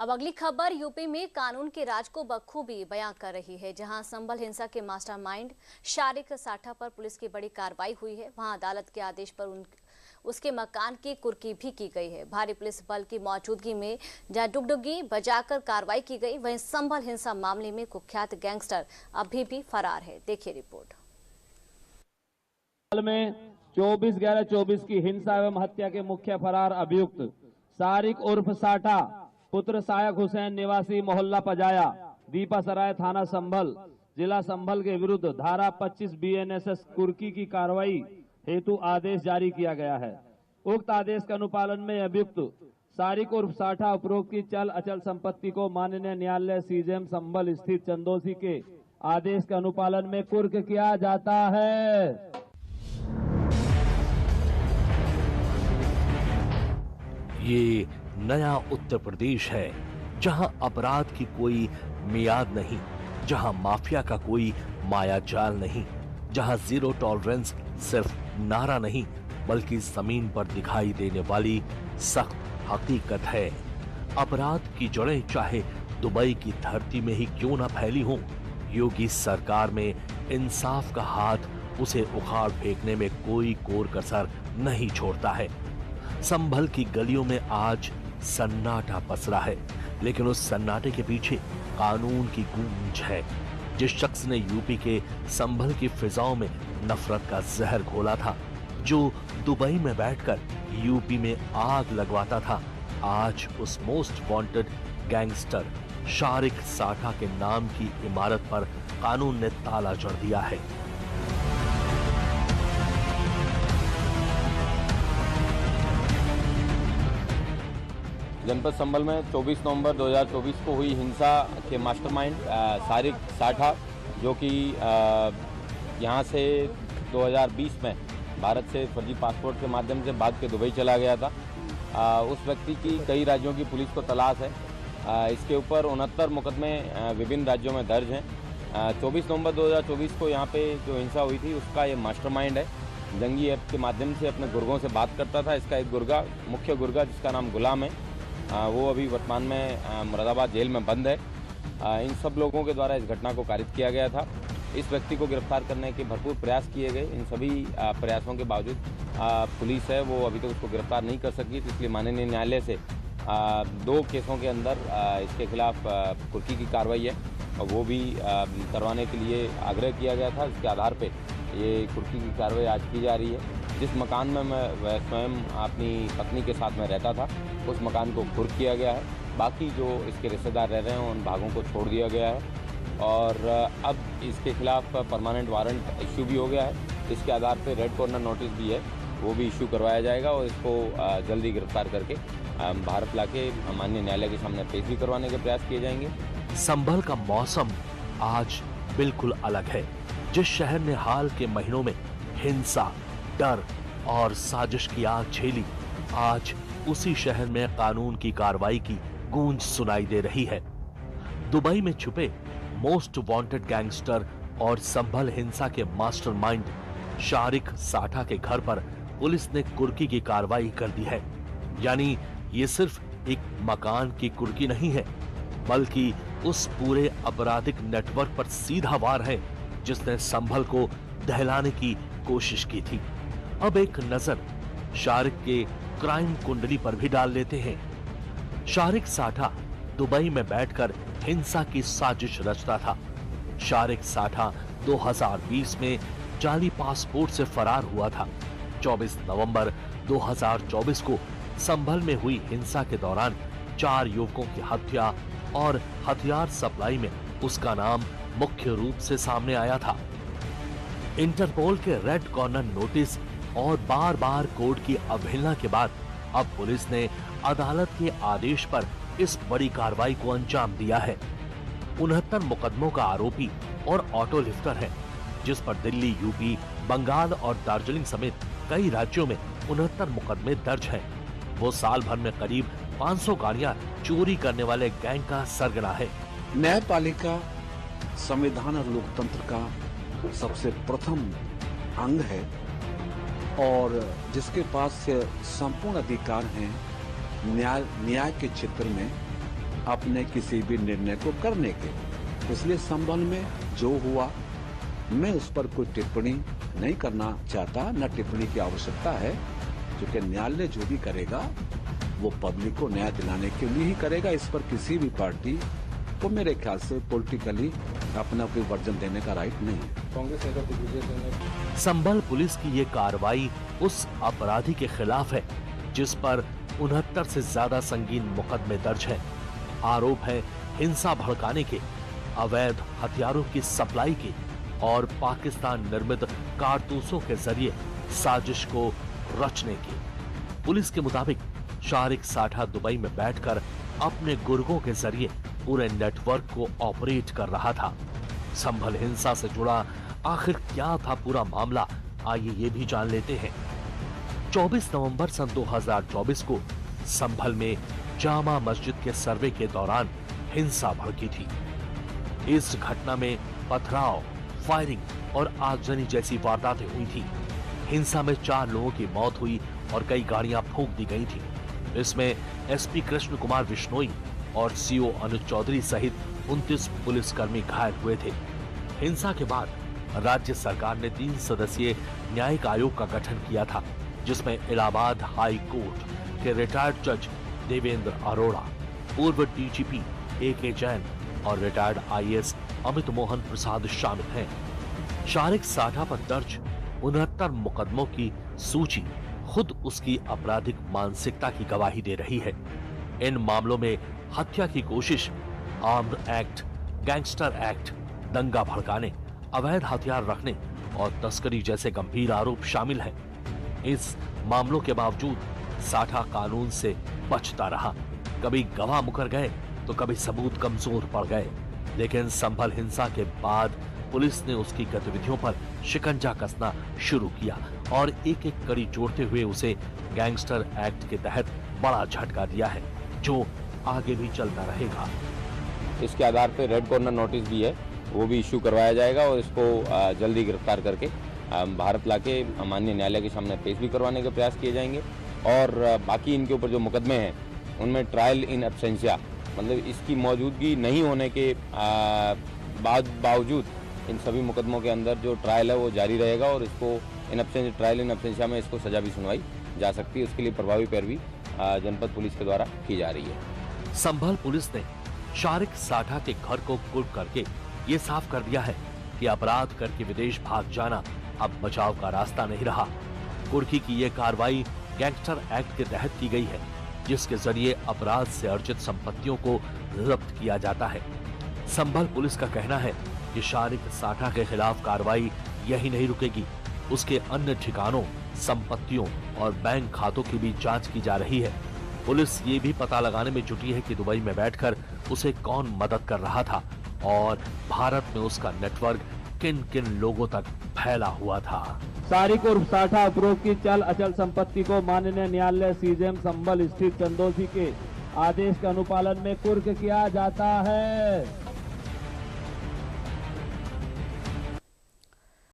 अब अगली खबर यूपी में कानून के राज को बखूबी बयां कर रही है। जहां संभल हिंसा के मास्टरमाइंड शारिक साठा पर पुलिस की बड़ी कार्रवाई हुई है, वहां अदालत के आदेश पर उसके मकान की कुर्की भी की गई है। भारी पुलिस बल की मौजूदगी में जहां डुगडुगी बजाकर कार्रवाई की गई, वहीं संभल हिंसा मामले में कुख्यात गैंगस्टर अभी भी फरार है। देखिए रिपोर्ट। में 24/11/24 की हिंसा एवं हत्या के मुख्य फरार अभियुक्त शारिक उर्फ साठा पुत्र सायक हुसैन निवासी मोहल्ला पजाया दीपासराय थाना संभल जिला संभल के विरुद्ध धारा 25 BNSS कुर्की की कार्रवाई हेतु आदेश जारी किया गया है। उक्त आदेश के अनुपालन में अभियुक्त शारिक उर्फ साठा उपरोक्त की चल अचल संपत्ति को माननीय न्यायालय CJM संभल स्थित चंदोसी के आदेश के अनुपालन में कुर्क किया जाता है। ये नया उत्तर प्रदेश है, जहां अपराध की कोई मियाद नहीं, जहां माफिया का कोई मायाजाल नहीं, जहां जीरो टॉलरेंस सिर्फ नारा नहीं बल्कि जमीन पर दिखाई देने वाली सख्त हकीकत है। अपराध की जड़ें चाहे दुबई की धरती में ही क्यों ना फैली हों, योगी सरकार में इंसाफ का हाथ उसे उखाड़ फेंकने में कोई कोर कसर नहीं छोड़ता है। संभल की गलियों में आज सन्नाटा पसरा है, लेकिन उस सन्नाटे के पीछे कानून की गूंज है। जिस शख्स ने यूपी के संभल की फिजाओं में नफरत का जहर घोला था, जो दुबई में बैठकर यूपी में आग लगवाता था, आज उस मोस्ट वांटेड गैंगस्टर शारिक साठा के नाम की इमारत पर कानून ने ताला जड़ दिया है। जनपद संभल में 24 नवंबर 2024 को हुई हिंसा के मास्टरमाइंड शारिक साठा, जो कि यहां से 2020 में भारत से फर्जी पासपोर्ट के माध्यम से भाग के दुबई चला गया था। उस व्यक्ति की कई राज्यों की पुलिस को तलाश है। इसके ऊपर 69 मुकदमे विभिन्न राज्यों में दर्ज हैं। 24 नवंबर 2024 को यहाँ पे जो हिंसा हुई थी उसका ये मास्टरमाइंड है। जंगी ऐप के माध्यम से अपने गुर्गों से बात करता था। इसका एक गुर्गा, मुख्य गुर्गा जिसका नाम गुलाम है, वो अभी वर्तमान में मुरादाबाद जेल में बंद है। इन सब लोगों के द्वारा इस घटना को कारित किया गया था। इस व्यक्ति को गिरफ्तार करने के भरपूर प्रयास किए गए। इन सभी प्रयासों के बावजूद पुलिस है वो अभी तक उसको गिरफ्तार नहीं कर सकी, तो इसलिए माननीय न्यायालय से 2 केसों के अंदर इसके खिलाफ कुर्की की कार्रवाई है और वो भी करवाने के लिए आग्रह किया गया था। इसके आधार पर ये कुर्की की कार्रवाई आज की जा रही है। जिस मकान में मैं स्वयं अपनी पत्नी के साथ में रहता था, उस मकान को कुर्क किया गया है। बाकी जो इसके रिश्तेदार रह रहे हैं उन भागों को छोड़ दिया गया है और अब इसके खिलाफ परमानेंट वारंट इश्यू भी हो गया है। इसके आधार पर रेड कॉर्नर नोटिस भी है, वो भी इश्यू करवाया जाएगा और इसको जल्दी गिरफ्तार करके भारत लाके माननीय न्यायालय के सामने पेश भी करवाने के प्रयास किए जाएंगे। संभल का मौसम आज बिल्कुल अलग है। जिस शहर ने हाल के महीनों में हिंसा, डर और साजिश की आग झेली, आज उसी शहर में कानून की कार्रवाई की गूंज सुनाई दे रही है। दुबई में छुपे मोस्ट वांटेड गैंगस्टर और संभल हिंसा के मास्टरमाइंड शारिक साठा के घर पर पुलिस ने कुर्की की कार्रवाई कर दी है। यानी ये सिर्फ एक मकान की कुर्की नहीं है, बल्कि उस पूरे आपराधिक नेटवर्क पर सीधा वार है जिसने संभल को दहलाने की कोशिश की थी। अब एक नजर शारिक के क्राइम कुंडली पर भी डाल लेते हैं। शारिक साठा दुबई में बैठकर हिंसा की साजिश रचता था। शारिक साठा 2020 में जाली पासपोर्ट से फरार हुआ था। 24 नवंबर 2024 को संभल में हुई हिंसा के दौरान 4 युवकों की हत्या और हथियार सप्लाई में उसका नाम मुख्य रूप से सामने आया था। इंटरपोल के रेड कॉर्नर नोटिस और बार बार कोर्ट की अवहेलना के बाद अब पुलिस ने अदालत के आदेश पर इस बड़ी कार्रवाई को अंजाम दिया है। 69 मुकदमों का आरोपी और ऑटो लिफ्टर है, जिस पर दिल्ली, यूपी, बंगाल और दार्जिलिंग समेत कई राज्यों में 69 मुकदमे दर्ज हैं। वो साल भर में करीब 500 गाड़ियां चोरी करने वाले गैंग का सरगना है। न्यायपालिका संविधान और लोकतंत्र का सबसे प्रथम अंग है और जिसके पास संपूर्ण अधिकार हैं न्याय के क्षेत्र में अपने किसी भी निर्णय को करने के। इसलिए संबल में जो हुआ, मैं उस पर कोई टिप्पणी नहीं करना चाहता, न टिप्पणी की आवश्यकता है, क्योंकि न्यायालय जो भी करेगा वो पब्लिक को न्याय दिलाने के लिए ही करेगा। इस पर किसी भी पार्टी को मेरे ख्याल से पॉलिटिकली अपना कोई वर्जन देने का राइट नहीं है। कांग्रेस नेता दिग्विजय सिंह ने संभल पुलिस की ये कार्रवाई उस अपराधी के खिलाफ है जिस पर 69 से ज्यादा संगीन मुकदमे दर्ज हैं। आरोप है हिंसा भड़काने के, अवैध हथियारों की सप्लाई के और पाकिस्तान निर्मित कारतूसों के जरिए साजिश को रचने की। पुलिस के मुताबिक शारिक साठा दुबई में बैठकर अपने गुर्गों के जरिए पूरे नेटवर्क को ऑपरेट कर रहा था। संभल हिंसा से जुड़ा आखिर क्या था पूरा मामला, आइए ये भी जान लेते हैं। 24 नवंबर सन 2024 को संभल में जामा मस्जिद के सर्वे के दौरान हिंसा भड़की थी। इस घटना में पथराव, फायरिंग और आगजनी जैसी वारदातें हुई थी। हिंसा में 4 लोगों की मौत हुई और कई गाड़ियां फूंक दी गई थी। इसमें एसपी कृष्ण कुमार बिश्नोई और सीओ अनुज चौधरी सहित 29 पुलिसकर्मी घायल हुए थे। हिंसा के बाद राज्य सरकार ने 3 सदस्यीय न्यायिक आयोग का गठन किया था, जिसमें इलाहाबाद हाई कोर्ट के रिटायर्ड जज देवेंद्र अरोड़ा, पूर्व डीजीपी AK जैन और रिटायर्ड IAS अमित मोहन प्रसाद शामिल हैं। शारिक साठा पर दर्ज 69 मुकदमों की सूची खुद उसकी आपराधिक मानसिकता की गवाही दे रही है। इन मामलों में हत्या की कोशिश, आर्म्ड एक्ट, गैंगस्टर एक्ट, दंगा भड़काने, अवैध हथियार रखने और तस्करी जैसे गंभीर आरोप शामिल हैं। इस मामलों के बावजूद साठा कानून से बचता रहा। कभी गवाह मुकर गए तो कभी सबूत कमजोर पड़ गए, लेकिन संभल हिंसा के बाद पुलिस ने उसकी गतिविधियों पर शिकंजा कसना शुरू किया और एक एक कड़ी जोड़ते हुए उसे गैंगस्टर एक्ट के तहत बड़ा झटका दिया है, जो आगे भी चलता रहेगा। इसके आधार पर रेड कॉर्नर नोटिस भी है, वो भी इश्यू करवाया जाएगा और इसको जल्दी गिरफ्तार करके भारत लाके माननीय न्यायालय के सामने पेश भी करवाने के प्रयास किए जाएंगे। और बाकी इनके ऊपर जो मुकदमे हैं उनमें ट्रायल इन एब्सेंशिया, मतलब इसकी मौजूदगी नहीं होने के बावजूद इन सभी मुकदमों के अंदर जो ट्रायल है वो जारी रहेगा और इसको ट्रायल इन एब्सेंशिया में इसको सजा भी सुनवाई जा सकती है। उसके लिए प्रभावी पैरवी जनपद पुलिस के द्वारा की जा रही है। संभल पुलिस ने शारिक साठा के घर को कुर्क करके ये साफ कर दिया है कि अपराध करके विदेश भाग जाना अब बचाव का रास्ता नहीं रहा। कुर्की की ये कार्रवाई गैंगस्टर एक्ट के तहत की गई है, जिसके जरिए अपराध से अर्जित संपत्तियों को जब्त किया जाता है। संभल पुलिस का कहना है कि शारिक साठा के खिलाफ कार्रवाई यही नहीं रुकेगी, उसके अन्य ठिकानों, संपत्तियों और बैंक खातों की भी जांच की जा रही है। पुलिस ये भी पता लगाने में जुटी है कि दुबई में बैठकर उसे कौन मदद कर रहा था और भारत में उसका नेटवर्क किन किन लोगों तक फैला हुआ था। शारिक उर्फ साठा उपरोक्त की चल अचल संपत्ति को माननीय न्यायालय CJM संभल स्थित चंदोसी के आदेश के अनुपालन में कुर्क किया जाता है।